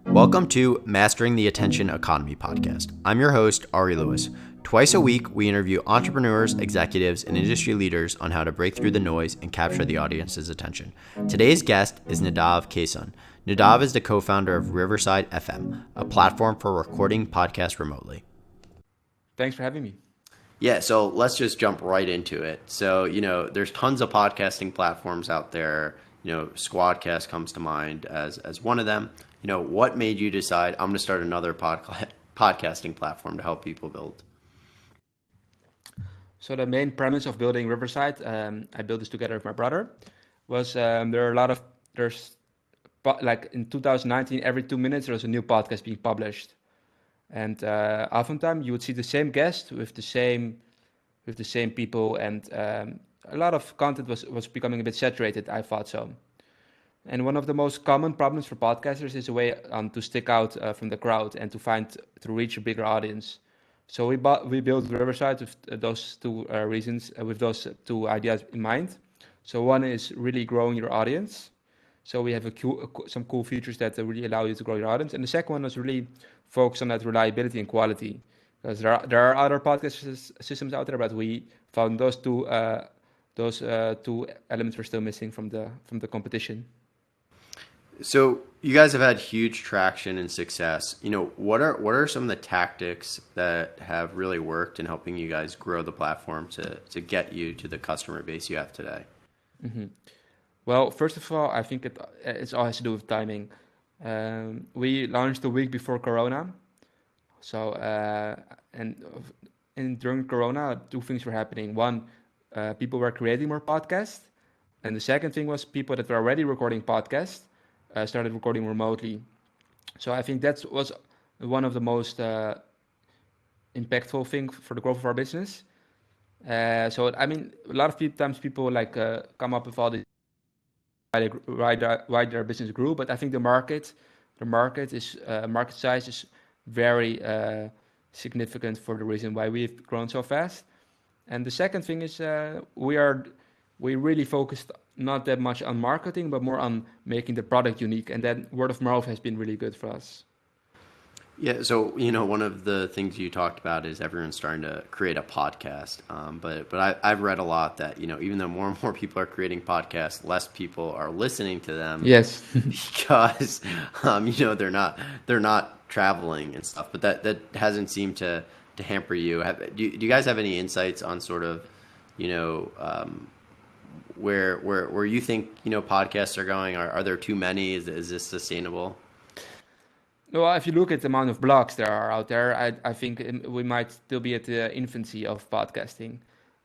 Welcome to Mastering the Attention Economy podcast. I'm your host, Ari Lewis. Twice a week, we interview entrepreneurs, executives, and industry leaders on how to break through the noise and capture the audience's attention. Today's guest is Nadav Keyson. Nadav is the co-founder of Riverside FM, a platform for recording podcasts remotely. Thanks for having me. Yeah, so let's just jump right into it. So, there's tons of podcasting platforms out there. Squadcast comes to mind as one of them. What made you decide I'm going to start another podcasting platform to help people build? So the main premise of building Riverside, I built this together with my brother, was like in 2019, every 2 minutes there was a new podcast being published. And oftentimes you would see the same guest with the same people, and a lot of content was becoming a bit saturated. I thought so. And one of the most common problems for podcasters is a way to stick out from the crowd and to reach a bigger audience. So we built Riverside with those two reasons, with those two ideas in mind. So one is really growing your audience. So we have some cool features that really allow you to grow your audience. And the second one is really focus on that reliability and quality, because there are other podcast systems out there, but we found those two elements were still missing from the competition. So you guys have had huge traction and success. What are some of the tactics that have really worked in helping you guys grow the platform to get you to the customer base you have today? Mm-hmm. Well, first of all, I think it all has to do with timing. We launched a week before Corona. So, and during Corona, two things were happening. One, people were creating more podcasts. And the second thing was people that were already recording podcasts started recording remotely. So I think that was one of the most impactful things for the growth of our business. So, I mean, a lot of times people come up with all the why their business grew, but I think the market size is very significant for the reason why we've grown so fast. And the second thing is we really focused not that much on marketing, but more on making the product unique, and then word of mouth has been really good for us. Yeah, so one of the things you talked about is everyone's starting to create a podcast, but I've read a lot that even though more and more people are creating podcasts, less people are listening to them. Yes, because they're not traveling and stuff. But that hasn't seemed to hamper you. Do you guys have any insights on sort of where you think podcasts are going? Are there too many? Is this sustainable? Well, if you look at the amount of blogs there are out there, I think we might still be at the infancy of podcasting.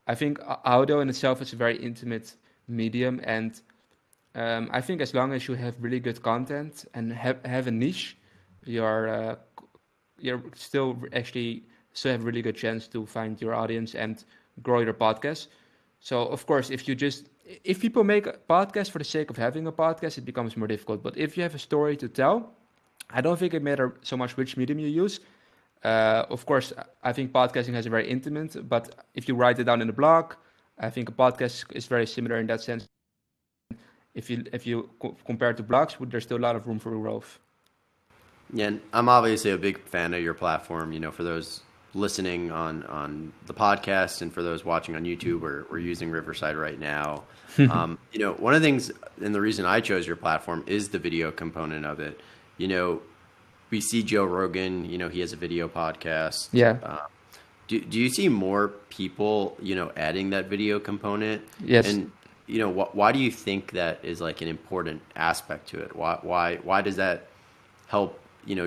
I think audio in itself is a very intimate medium, and I think as long as you have really good content and have a niche, you're still have a really good chance to find your audience and grow your podcast. So of course, if people make a podcast for the sake of having a podcast, it becomes more difficult. But if you have a story to tell, I don't think it matters so much which medium you use. Of course, I think podcasting has a very intimate, but if you write it down in a blog, I think a podcast is very similar in that sense. If you compare it to blogs, there's still a lot of room for growth. Yeah, and I'm obviously a big fan of your platform. For those listening on the podcast and for those watching on YouTube, we're using Riverside right now. One of the things, and the reason I chose your platform is the video component of it. We see Joe Rogan, he has a video podcast. Yeah. Do you see more people, adding that video component? Yes. And, why do you think that is like an important aspect to it? Why does that help,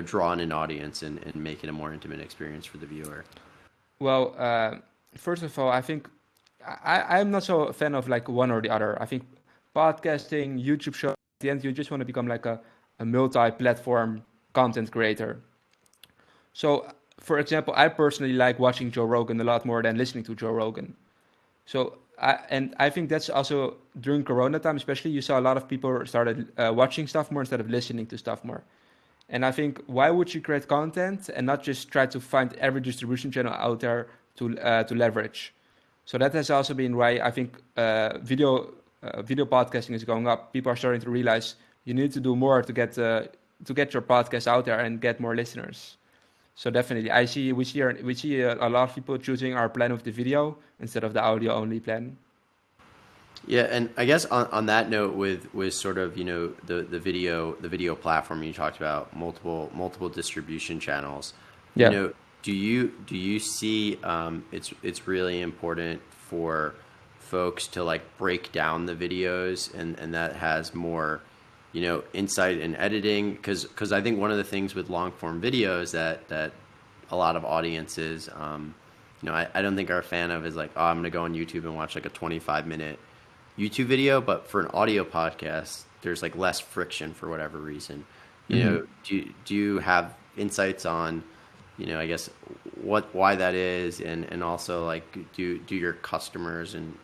draw in an audience and make it a more intimate experience for the viewer? Well, first of all, I think I'm not so a fan of like one or the other. I think podcasting, YouTube show, at the end, you just want to become like a multi-platform content creator. So, for example, I personally like watching Joe Rogan a lot more than listening to Joe Rogan. So, I think that's also during Corona time, especially, you saw a lot of people started watching stuff more instead of listening to stuff more. And I think, why would you create content and not just try to find every distribution channel out there to leverage? So that has also been why I think video video podcasting is going up, people are starting to realize you need to do more to get your podcast out there and get more listeners. So definitely, we see a lot of people choosing our plan with the video instead of the audio only plan. Yeah, and I guess on that note, with sort of the video platform you talked about, multiple distribution channels. Yeah. Do you see it's really important for folks to like break down the videos and that has more insight in editing, because I think one of the things with long form videos that a lot of audiences I don't think are a fan of is like, oh, I'm gonna go on YouTube and watch like a 25-minute YouTube video, but for an audio podcast there's like less friction for whatever reason. Do you have insights on I guess why that is, and also like do your customers and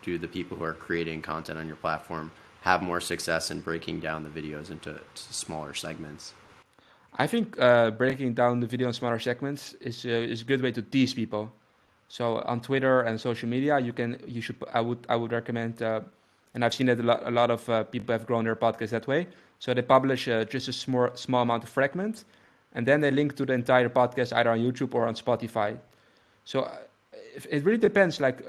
do the people who are creating content on your platform have more success in breaking down the videos into smaller segments? I think breaking down the video in smaller segments is a good way to tease people. So on Twitter and social media, I would recommend, and I've seen that a lot of people have grown their podcast that way. So they publish just a small amount of fragments, and then they link to the entire podcast either on YouTube or on Spotify. So it really depends. Like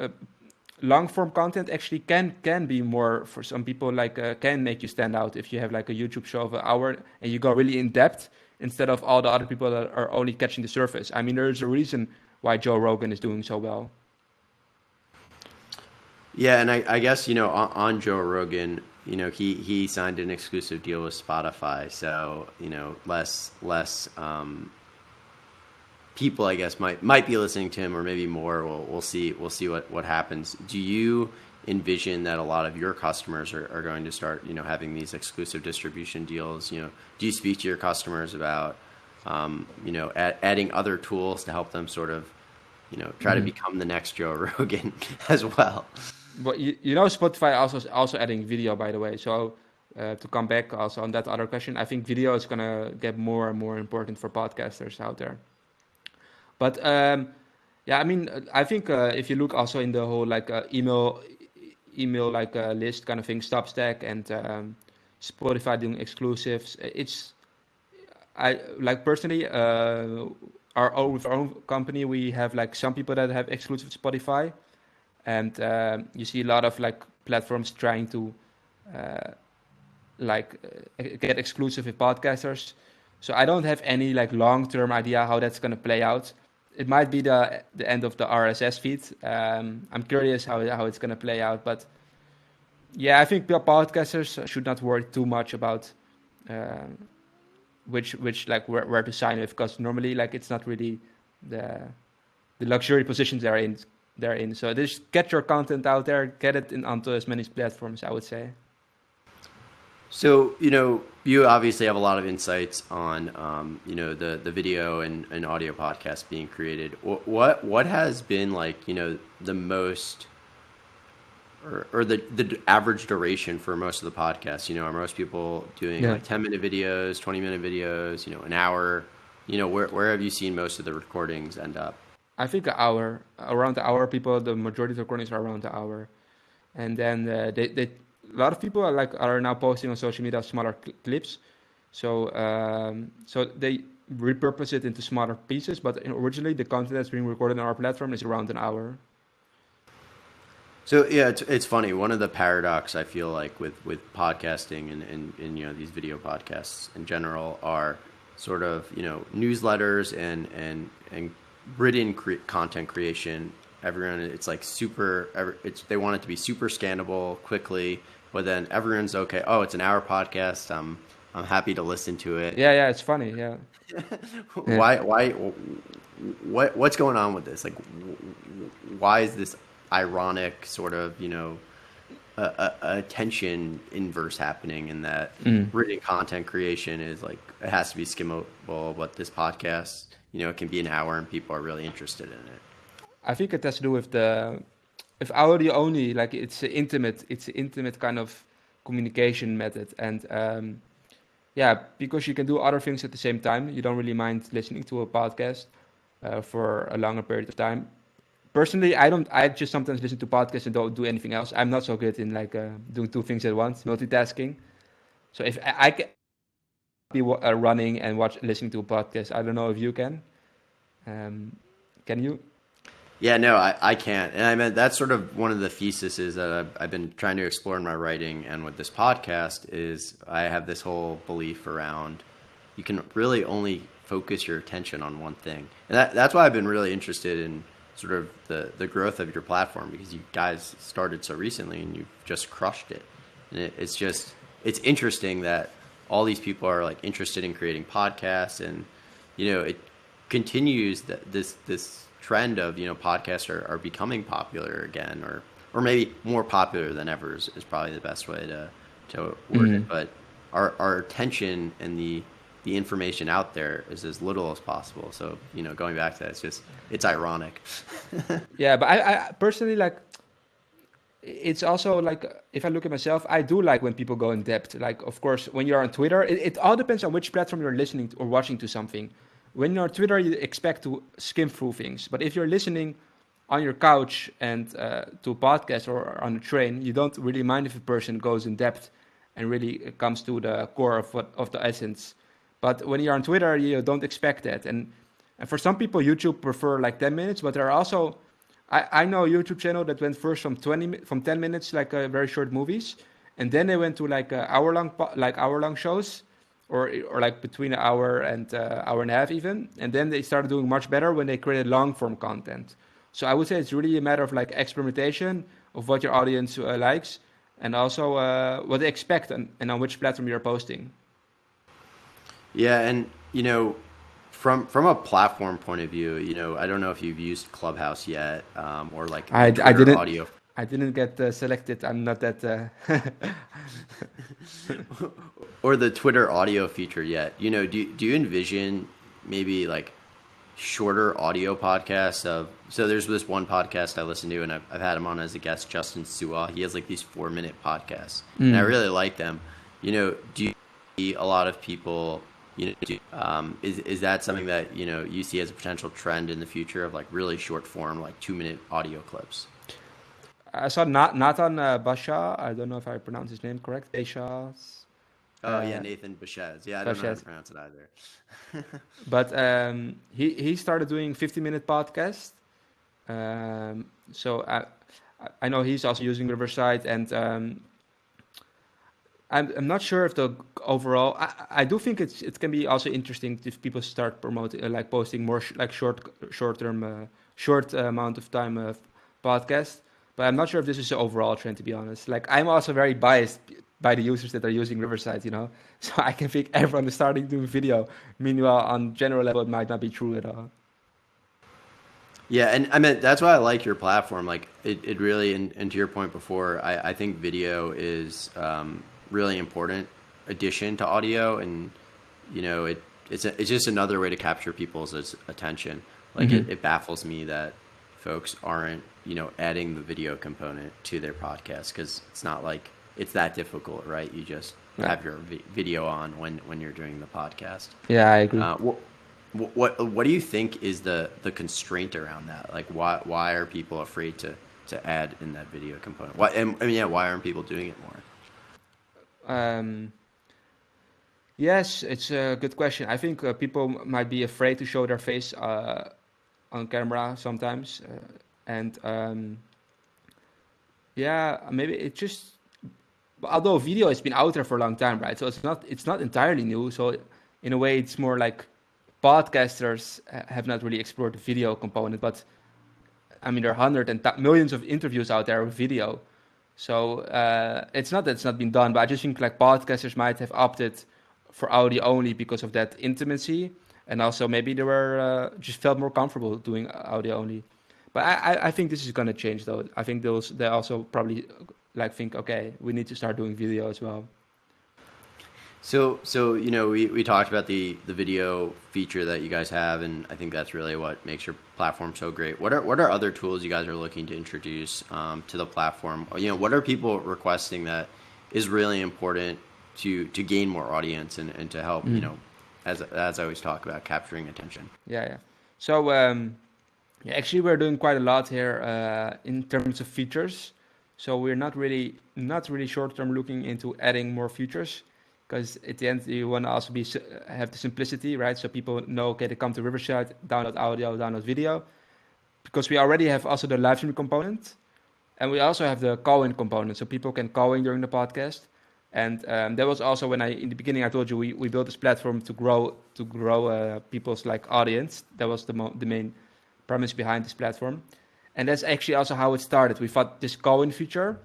long form content actually can be more for some people. Like can make you stand out if you have like a YouTube show of an hour and you go really in depth instead of all the other people that are only catching the surface. I mean, there's a reason why Joe Rogan is doing so well. Yeah, and I guess on Joe Rogan, he signed an exclusive deal with Spotify, so less people I guess might be listening to him, or maybe more. We'll see what happens. Do you envision that a lot of your customers are going to start having these exclusive distribution deals? Do you speak to your customers about adding other tools to help them sort of try to become the next Joe Rogan as well? But Spotify also adding video, by the way. So to come back also on that other question, I think video is gonna get more and more important for podcasters out there. But I mean, I think if you look also in the whole like email like list kind of thing, Substack and Spotify doing exclusives, I like personally with our own company, we have like some people that have exclusive Spotify. And you see a lot of like platforms trying to get exclusive with podcasters. So I don't have any like long-term idea how that's going to play out. It might be the end of the RSS feed. I'm curious how it's going to play out. But yeah, I think podcasters should not worry too much about which like where to sign with, because normally like it's not really the luxury positions they're in. So just get your content out there, get it onto as many platforms, I would say. So, you obviously have a lot of insights on, the video and audio podcasts being created. What has been like, the most or the average duration for most of the podcasts? Are most people doing like 10-minute videos, 20-minute videos, an hour? Where have you seen most of the recordings end up? I think around the hour. The majority of the recordings are around the hour, and then a lot of people are now posting on social media smaller clips, so they repurpose it into smaller pieces. But originally, the content that's being recorded on our platform is around an hour. So yeah, it's funny. One of the paradox I feel like with podcasting and these video podcasts in general are sort of newsletters and written content creation. Everyone, it's like they want it to be super scannable quickly, but then everyone's okay. Oh, it's an hour podcast. I'm happy to listen to it. Yeah, it's funny. Yeah. What's going on with this? Like, why is this ironic sort of attention inverse happening in that written content creation is like it has to be skimmable, but this podcast it can be an hour and people are really interested in it. I think it has to do with if audio only, like it's an intimate kind of communication method, and because you can do other things at the same time, you don't really mind listening to a podcast for a longer period of time. personally, I don't. I just sometimes listen to podcasts and don't do anything else. I'm not so good in like doing two things at once, multitasking. So if I can be running and listening to a podcast, I don't know if you can. Can you? Yeah, no, I can't. And I mean, that's sort of one of the theses that I've been trying to explore in my writing and with this podcast is I have this whole belief around you can really only focus your attention on one thing. And that's why I've been really interested in sort of the growth of your platform because you guys started so recently and you've just crushed it. And it's interesting that all these people are like interested in creating podcasts and, it continues that this trend of podcasts are becoming popular again or maybe more popular than ever is probably the best way to word it, but our attention and the information out there is as little as possible, so going back to that, it's ironic. Yeah, but I personally like it's also like if I look at myself, I do like when people go in depth. Like, of course, when you're on Twitter, it all depends on which platform you're listening to or watching to something. When you're on Twitter, you expect to skim through things. But if you're listening on your couch and to a podcast or on a train, you don't really mind if a person goes in depth and really comes to the core of the essence. But when you're on Twitter, you don't expect that. And for some people, YouTube prefer like 10 minutes, but there are also, I know a YouTube channel that went first from 10 minutes, like very short movies. And then they went to like hour-long shows. Or like between an hour and hour and a half even, and then they started doing much better when they created long form content. So I would say it's really a matter of like experimentation of what your audience likes, and also what they expect and on which platform you're posting. Yeah, and from a platform point of view, I don't know if you've used Clubhouse yet, or like I Twitter didn't audio. I didn't get selected. I'm not that. Or the Twitter audio feature yet. Do you envision maybe like shorter audio podcasts so there's this one podcast I listen to and I've had him on as a guest, Justin Sua. He has like these 4-minute podcasts and I really like them. Do you see a lot of people, is that something that, you see as a potential trend in the future of like really short form, like 2-minute audio clips? I saw Nathan Basha. I don't know if I pronounced his name correct. Basha. Oh yeah, Nathan Bashez. Yeah, I don't know how to pronounce it either. But he started doing 50-minute podcast. So I know he's also using Riverside, and I'm not sure if the overall. I do think it can be also interesting if people start promoting like posting more short amount of time podcast. But I'm not sure if this is the overall trend, to be honest. Like, I'm also very biased by the users that are using Riverside, So I can think everyone is starting doing video. Meanwhile, on general level, it might not be true at all. Yeah, and I mean, that's why I like your platform. Like, it really, and to your point before, I think video is really important addition to audio. And, it's just another way to capture people's attention. Like, it baffles me that folks aren't, adding the video component to their podcast because it's not like it's that difficult, right? You just have your video on when you're doing the podcast. Yeah, I agree. What do you think is the constraint around that? Like, why are people afraid to add in that video component? Why aren't people doing it more? Yes, it's a good question. I think people might be afraid to show their face on camera sometimes, and maybe it just. Although video has been out there for a long time, right? So it's not entirely new. So in a way, it's more like podcasters have not really explored the video component. But I mean, there are hundreds and millions of interviews out there with video. So it's not that it's not been done, but I just think like podcasters might have opted for audio only because of that intimacy, and also maybe they were just felt more comfortable doing audio only. But I think this is going to change, though. I think they also probably think, okay, we need to start doing video as well. So we talked about the video feature that you guys have, and I think that's really what makes your platform so great. What are other tools you guys are looking to introduce to the platform? What are people requesting that is really important to gain more audience and to help as I always talk about capturing attention? Yeah. So Yeah, actually, we're doing quite a lot here in terms of features. So we're not really short term looking into adding more features, because at the end you want to also have the simplicity, right? So people know, okay, they come to Riverside, download audio, download video, because we already have also the live stream component, and we also have the call-in component, so people can call in during the podcast. And that was also when in the beginning I told you we built this platform to grow people's like audience. That was the main premise behind this platform, and that's actually also how it started. We thought this call-in feature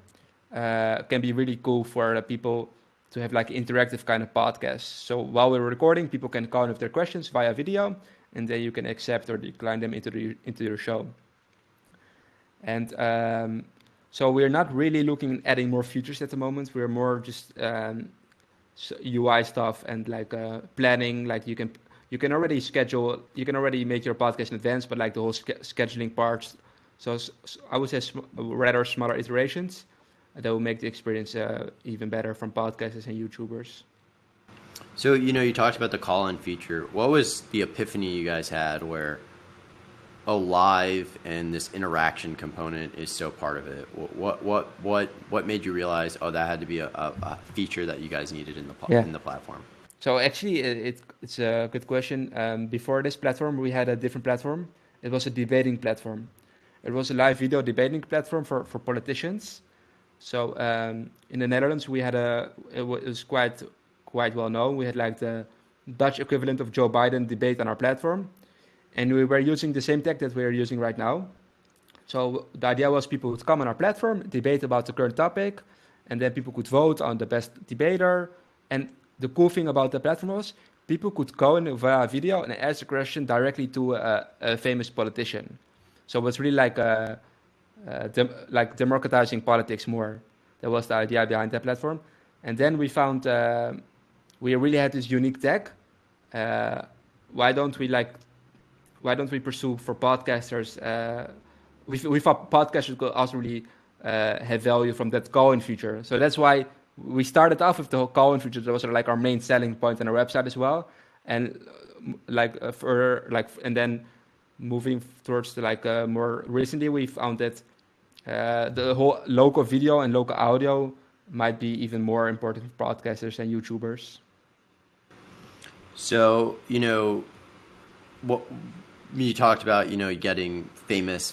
can be really cool for people to have like interactive kind of podcasts. So while we're recording, people can call in with their questions via video, and then you can accept or decline them into your show. And so we're not really looking at adding more features at the moment. We're more just UI stuff and like planning. Like you can already schedule, you can already make your podcast in advance, but like the whole scheduling parts. So I would say rather smaller iterations that will make the experience even better from podcasters and YouTubers. So, you talked about the call-in feature. What was the epiphany you guys had where live and this interaction component is so part of it? What made you realize, that had to be a feature that you guys needed in the platform? So actually, it's a good question. Before this platform, we had a different platform. It was a debating platform. It was a live video debating platform for politicians. So in the Netherlands, we had it was quite well known. We had like the Dutch equivalent of Joe Biden debate on our platform. And we were using the same tech that we're using right now. So the idea was people would come on our platform, debate about the current topic, and then people could vote on the best debater. And the cool thing about the platform was people could go in via video and ask a question directly to a famous politician. So it was really like democratizing politics more. That was the idea behind that platform. And then we found we really had this unique tech. Why don't we pursue for podcasters? We thought podcasters could also really have value from that call-in feature. So that's why we started off with the whole call-in feature. That was like our main selling point on our website as well. And and then moving towards more recently, we found that the whole local video and local audio might be even more important for podcasters and YouTubers. So, what you talked about, getting famous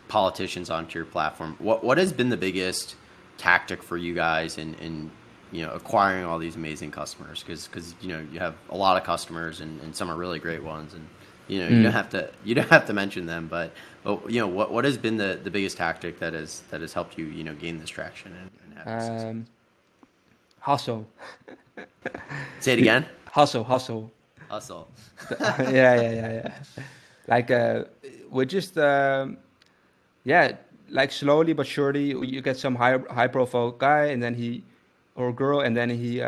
politicians onto your platform. What has been the biggest tactic for you guys in acquiring all these amazing customers? Because you have a lot of customers and some are really great ones, and you don't have to mention them, but what has been the biggest tactic that has helped you gain this traction and have this success? Hustle. Say it again. Hustle. Yeah. Like we just like slowly but surely you get some high profile guy, and then he or girl, and then he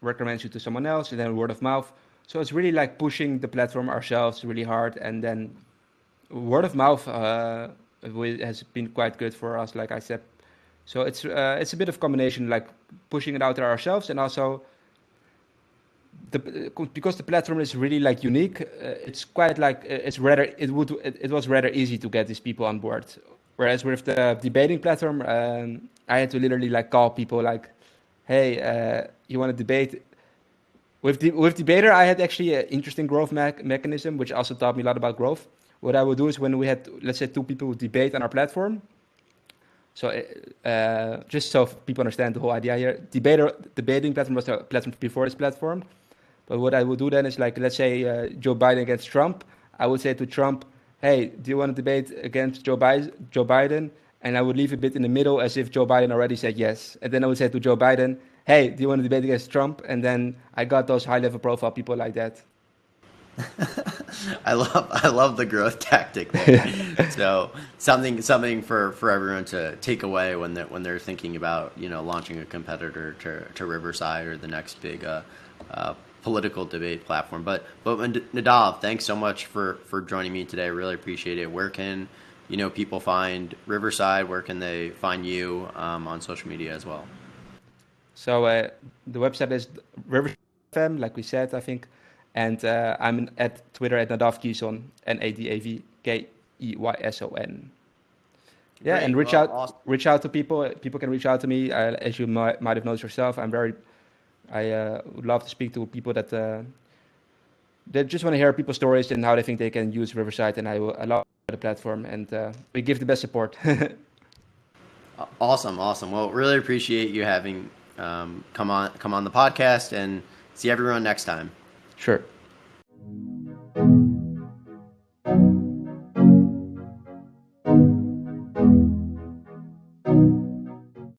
recommends you to someone else, and then word of mouth. So it's really like pushing the platform ourselves really hard, and then word of mouth has been quite good for us, like I said. So it's a bit of combination, like pushing it out there ourselves, and also because the platform is really like unique. It's quite like it was rather easy to get these people on board. Whereas with the debating platform, I had to literally like call people like, "Hey, you want to debate?" With Debater, I had actually an interesting growth mechanism, which also taught me a lot about growth. What I would do is when we had, let's say, 2 people debate on our platform. So just so people understand the whole idea here, debating platform was the platform before this platform. But what I would do then is like, let's say Joe Biden against Trump. I would say to Trump, "Hey, do you want to debate against Joe Biden?" And I would leave a bit in the middle as if Joe Biden already said yes. And then I would say to Joe Biden, "Hey, do you want to debate against Trump?" And then I got those high-level profile people like that. I love the growth tactic there. So something for everyone to take away when they're thinking about launching a competitor to Riverside or the next big political debate platform. But Nadav, thanks so much for joining me today. I really appreciate it. Where can people find Riverside? Where can they find you on social media as well? So the website is Riverside FM, like we said, I think. And I'm at Twitter at Nadav Keyson, Nadav. Keyson. Yeah, Great. and Well, awesome. reach out to people. People can reach out to me. As you might have noticed yourself, I would love to speak to people that just want to hear people's stories and how they think they can use Riverside. And I love the platform, and we give the best support. Awesome. Awesome. Well, really appreciate you having come on the podcast, and see everyone next time. Sure.